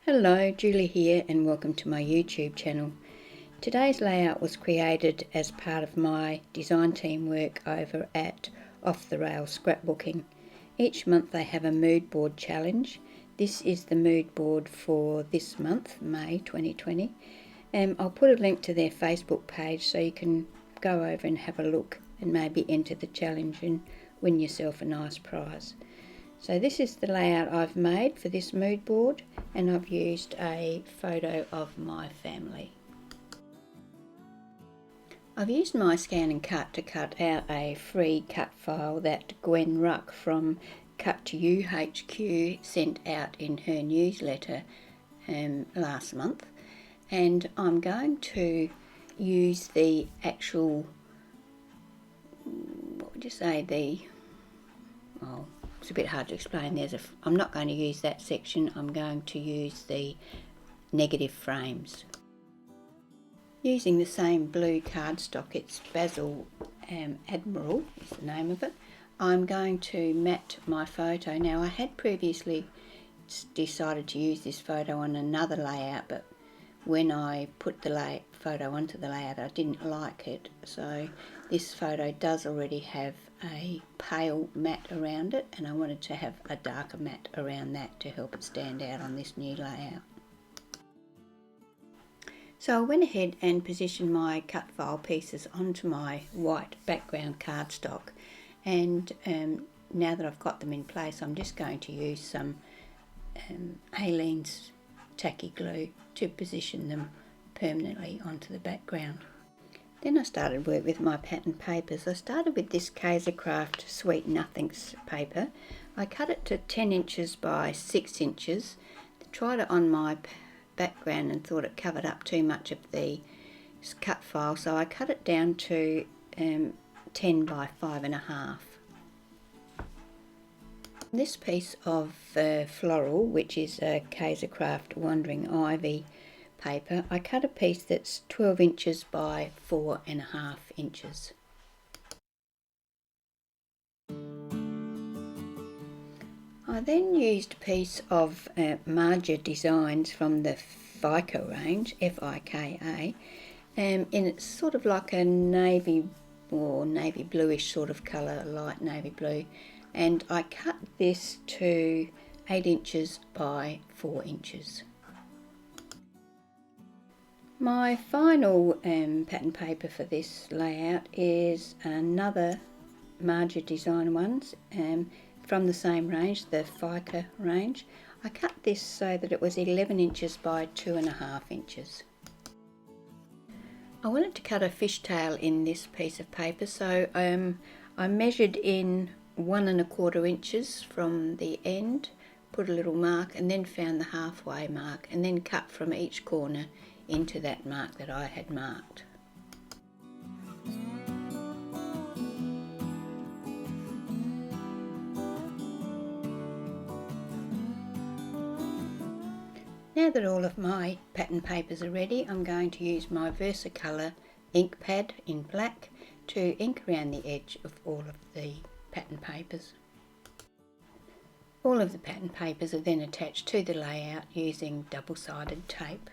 Hello, Julie here and welcome to my YouTube channel. Today's layout was created as part of my design team work over at Off the Rails Scrapbooking. Each month they have a mood board challenge. This is the mood board for this month, May 2020. I'll put a link to their Facebook page so you can go over and have a look and maybe enter the challenge and win yourself a nice prize. So this is the layout I've made for this mood board, and I've used a photo of my family. I've used my scan and cut to cut out a free cut file that Gwen Wruck from Cut to You HQ sent out in her newsletter last month, and I'm going to use the actual, it's a bit hard to explain. I'm not going to use that section. I'm going to use the negative frames. Using the same blue cardstock, it's Basil Admiral is the name of it. I'm going to matte my photo. Now, I had previously decided to use this photo on another layout, but when I put the photo onto the layout I didn't like it, so this photo does already have a pale matte around it, and I wanted to have a darker matte around that to help it stand out on this new layout. So I went ahead and positioned my cut file pieces onto my white background cardstock, and now that I've got them in place, I'm just going to use some Aleene's tacky glue to position them permanently onto the background. Then I started work with my pattern papers. I started with this Kaisercraft Sweet Nothings paper. I cut it to 10 inches by 6 inches. Tried it on my background and thought it covered up too much of the cut file, so I cut it down to 10 by 5.5. This piece of floral, which is a Kaisercraft Wandering Ivy paper, I cut a piece that's 12 inches by 4.5 inches. I then used a piece of Marja Designs from the Fika range, F-I-K-A, and it's sort of like a navy or navy bluish sort of colour, light navy blue, and I cut this to 8 inches by 4 inches. My final pattern paper for this layout is another Marja Design ones from the same range, the Fika range. I cut this so that it was 11 inches by 2.5 inches. I wanted to cut a fishtail in this piece of paper, so I measured in 1.25 inches from the end, put a little mark, and then found the halfway mark, and then cut from each corner into that mark that I had marked. Now that all of my pattern papers are ready, I'm going to use my Versacolour ink pad in black to ink around the edge of all of the pattern papers. All of the pattern papers are then attached to the layout using double-sided tape.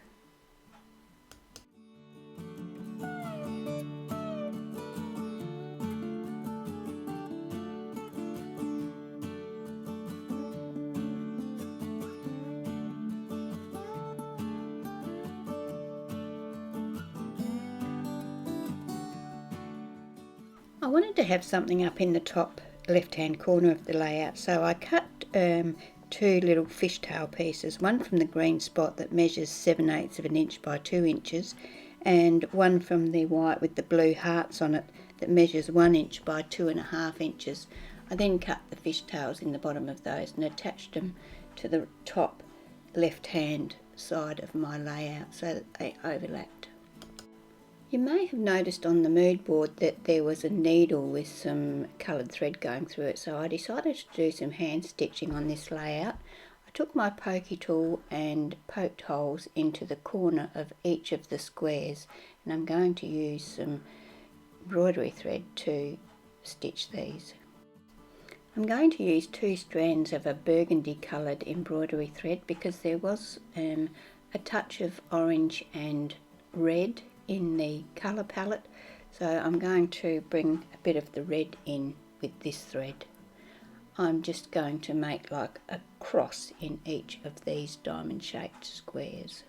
I wanted to have something up in the top left-hand corner of the layout, so I cut two little fishtail pieces, one from the green spot that measures 7/8 of an inch by 2 inches, and one from the white with the blue hearts on it that measures 1 inch by 2.5 inches. I then cut the fishtails in the bottom of those and attached them to the top left-hand side of my layout so that they overlapped. You may have noticed on the mood board that there was a needle with some coloured thread going through it, so I decided to do some hand stitching on this layout. I took my pokey tool and poked holes into the corner of each of the squares, and I'm going to use some embroidery thread to stitch these. I'm going to use 2 strands of a burgundy coloured embroidery thread because there was a touch of orange and red in the colour palette, so I'm going to bring a bit of the red in with this thread. I'm just going to make like a cross in each of these diamond shaped squares.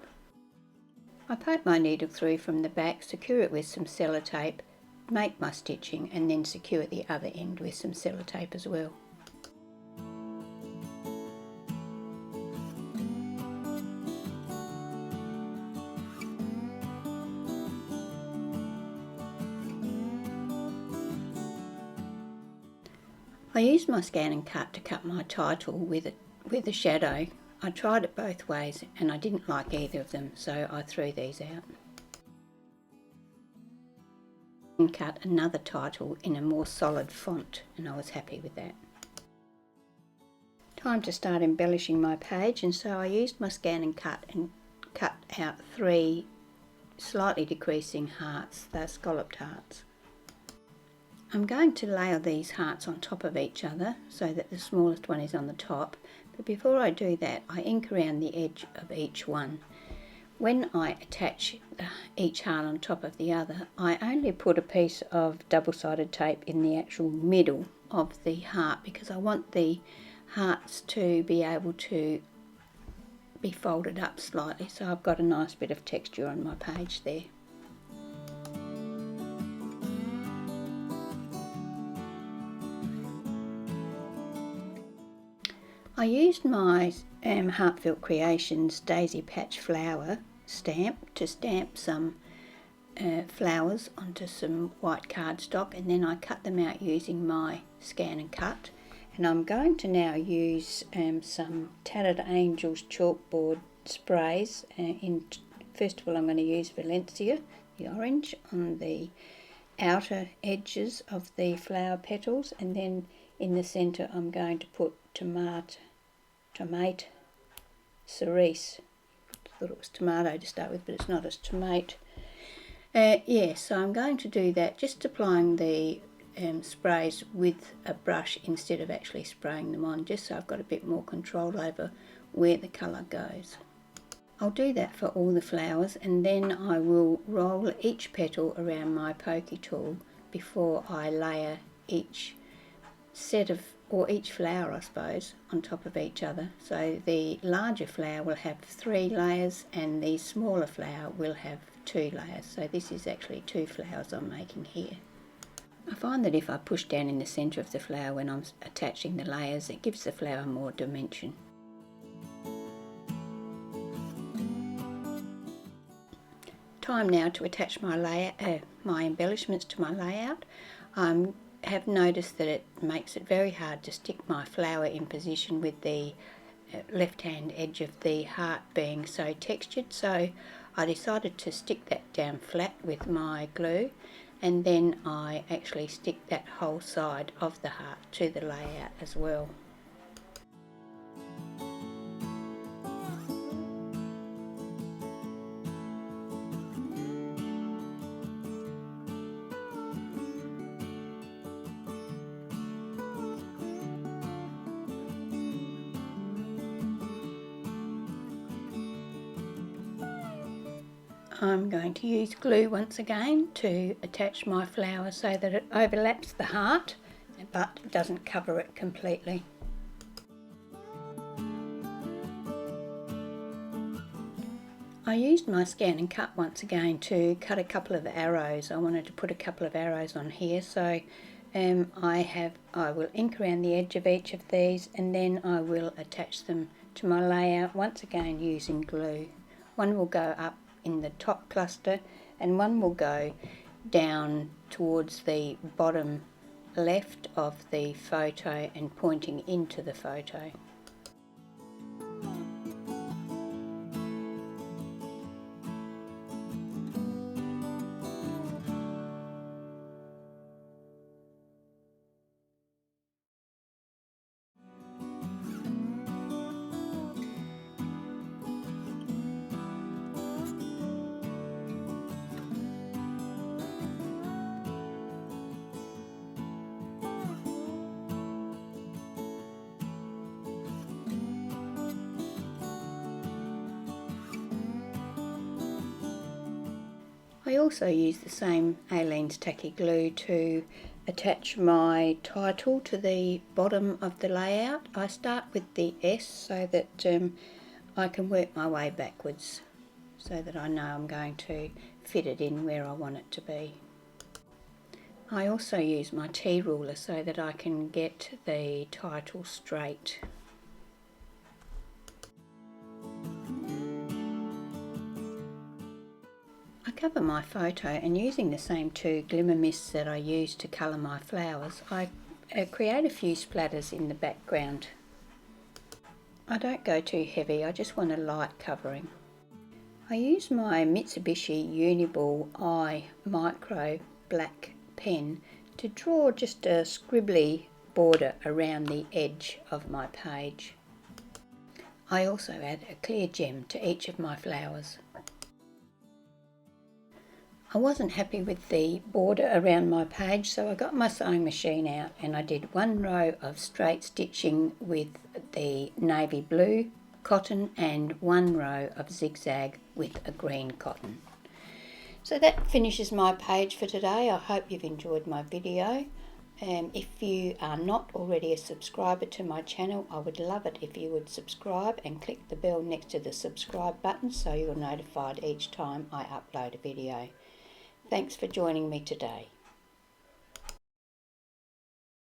I poke my needle through from the back, secure it with some sellotape, make my stitching and then secure the other end with some sellotape as well. I used my scan and cut to cut my title with a shadow. I tried it both ways and I didn't like either of them, so I threw these out. And cut another title in a more solid font, and I was happy with that. Time to start embellishing my page, and so I used my scan and cut out 3 slightly decreasing hearts, they're scalloped hearts. I'm going to layer these hearts on top of each other so that the smallest one is on the top, but before I do that I ink around the edge of each one. When I attach each heart on top of the other, I only put a piece of double-sided tape in the actual middle of the heart because I want the hearts to be able to be folded up slightly, so I've got a nice bit of texture on my page there. I used my Heartfelt Creations Daisy Patch Flower stamp to stamp some flowers onto some white cardstock, and then I cut them out using my scan and cut. And I'm going to now use some Tattered Angels chalkboard sprays. First of all I'm going to use Valencia, the orange, on the outer edges of the flower petals, and then in the centre I'm going to put Tomate Cerise. I thought it was tomato to start with, but it's not, it's tomate. So I'm going to do that, just applying the sprays with a brush instead of actually spraying them on, just so I've got a bit more control over where the colour goes. I'll do that for all the flowers, and then I will roll each petal around my pokey tool before I layer each each flower, I suppose, on top of each other. So the larger flower will have 3 layers and the smaller flower will have 2 layers. So this is actually 2 flowers I'm making here. I find that if I push down in the centre of the flower when I'm attaching the layers, it gives the flower more dimension. Time now to attach my embellishments to my layout. Have noticed that it makes it very hard to stick my flower in position with the left hand edge of the heart being so textured, so I decided to stick that down flat with my glue, and then I actually stick that whole side of the heart to the layout as well. I'm going to use glue once again to attach my flower so that it overlaps the heart but doesn't cover it completely. I used my scan and cut once again to cut a couple of arrows. I wanted to put a couple of arrows on here, so I will ink around the edge of each of these, and then I will attach them to my layout once again using glue. One will go up in the top cluster and one will go down towards the bottom left of the photo and pointing into the photo. I also use the same Aleene's tacky glue to attach my title to the bottom of the layout. I start with the S so that I can work my way backwards so that I know I'm going to fit it in where I want it to be. I also use my T-ruler so that I can get the title straight. I cover my photo, and using the same two glimmer mists that I used to colour my flowers, I create a few splatters in the background. I don't go too heavy, I just want a light covering. I use my Mitsubishi Uniball I Micro black pen to draw just a scribbly border around the edge of my page. I also add a clear gem to each of my flowers. I wasn't happy with the border around my page, so I got my sewing machine out and I did one row of straight stitching with the navy blue cotton and one row of zigzag with a green cotton. So that finishes my page for today. I hope you've enjoyed my video. If you are not already a subscriber to my channel, I would love it if you would subscribe and click the bell next to the subscribe button so you're notified each time I upload a video. Thanks for joining me today.